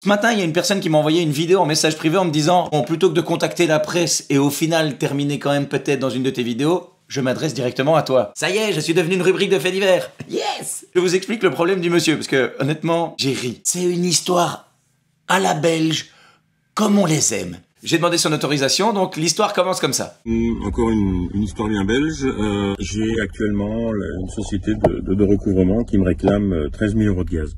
Ce matin, il y a une personne qui m'a envoyé une vidéo en message privé en me disant « Bon, plutôt que de contacter la presse et au final terminer quand même peut-être dans une de tes vidéos, je m'adresse directement à toi. Ça y est, je suis devenu une rubrique de faits divers. Yes !» Je vous explique le problème du monsieur, parce que honnêtement, j'ai ri. C'est une histoire à la belge, comme on les aime. J'ai demandé son autorisation, donc l'histoire commence comme ça. Encore une histoire bien belge. J'ai actuellement une société de recouvrement qui me réclame 13 000 € de gaz.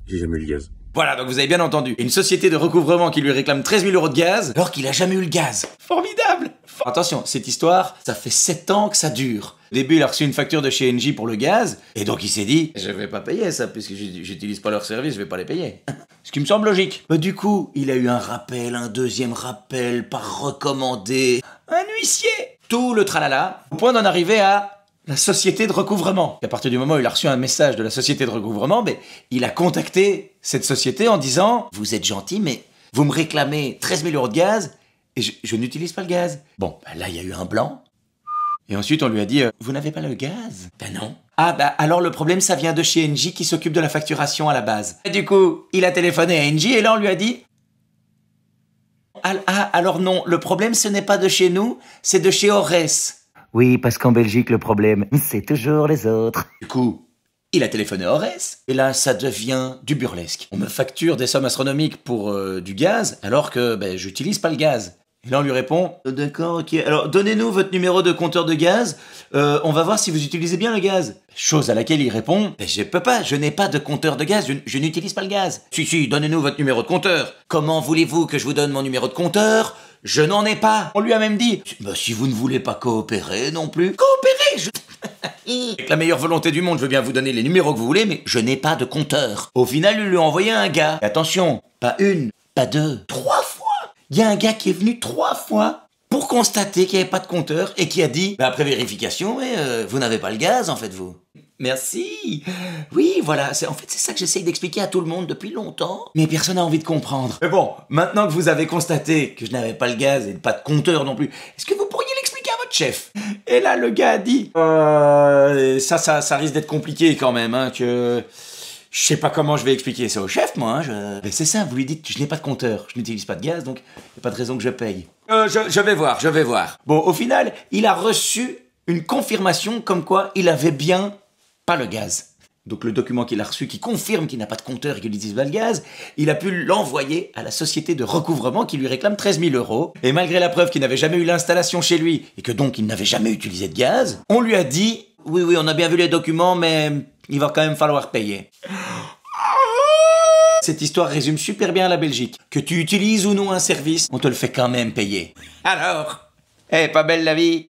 J'ai jamais eu le gaz. Voilà, donc vous avez bien entendu. Une société de recouvrement qui lui réclame 13 000 € de gaz, alors qu'il a jamais eu le gaz. Formidable. Attention, cette histoire, ça fait 7 ans que ça dure. Au début, il a reçu une facture de chez Engie pour le gaz, et donc il s'est dit, je vais pas payer ça, puisque j'utilise pas leur service, je vais pas les payer. Ce qui me semble logique. Mais du coup, il a eu un rappel, un deuxième rappel, par recommandé, un huissier. Tout le tralala, au point d'en arriver à la société de recouvrement. Et à partir du moment où il a reçu un message de la société de recouvrement, il a contacté cette société en disant « Vous êtes gentil, mais vous me réclamez 13 000 € de gaz et je n'utilise pas le gaz. » Bon, là, il y a eu un blanc. Et ensuite, on lui a dit « Vous n'avez pas le gaz ?» Ben non. Ah, alors le problème, ça vient de chez Engie qui s'occupe de la facturation à la base. Et du coup, il a téléphoné à Engie et là, on lui a dit « Ah, alors non, le problème, ce n'est pas de chez nous, c'est de chez Ores. » Oui, parce qu'en Belgique, le problème, c'est toujours les autres. Du coup, il a téléphoné à Ores, et là, ça devient du burlesque. On me facture des sommes astronomiques pour du gaz, alors que j'utilise pas le gaz. Et là, on lui répond « D'accord, ok, alors donnez-nous votre numéro de compteur de gaz, on va voir si vous utilisez bien le gaz. » Chose à laquelle il répond « Je peux pas, je n'ai pas de compteur de gaz, je n'utilise pas le gaz. »« Si, donnez-nous votre numéro de compteur. »« Comment voulez-vous que je vous donne mon numéro de compteur ? Je n'en ai pas. » On lui a même dit « Si vous ne voulez pas coopérer non plus. » Coopérer Avec la meilleure volonté du monde, je veux bien vous donner les numéros que vous voulez, mais je n'ai pas de compteur. Au final, il lui a envoyé un gars. Et attention, pas une, pas deux, 3 fois. Il y a un gars qui est venu 3 fois pour constater qu'il n'y avait pas de compteur et qui a dit après vérification, vous n'avez pas le gaz en fait vous. Merci. Oui, voilà, c'est ça que j'essaye d'expliquer à tout le monde depuis longtemps, mais personne n'a envie de comprendre. Mais bon, maintenant que vous avez constaté que je n'avais pas le gaz et pas de compteur non plus, est-ce que vous pourriez l'expliquer à votre chef? Et là, le gars a dit ça risque d'être compliqué quand même, hein, que je sais pas comment je vais expliquer ça au chef, moi. Mais c'est ça, vous lui dites que je n'ai pas de compteur, je n'utilise pas de gaz, donc il n'y a pas de raison que je paye. Je vais voir. Bon, au final, il a reçu une confirmation comme quoi il avait bien pas le gaz. Donc le document qu'il a reçu qui confirme qu'il n'a pas de compteur et qu'il n'utilise pas le gaz, il a pu l'envoyer à la société de recouvrement qui lui réclame 13 000 €. Et malgré la preuve qu'il n'avait jamais eu l'installation chez lui et que donc il n'avait jamais utilisé de gaz, on lui a dit « Oui, on a bien vu les documents, mais il va quand même falloir payer. » Cette histoire résume super bien la Belgique. Que tu utilises ou non un service, on te le fait quand même payer. Alors, pas belle la vie?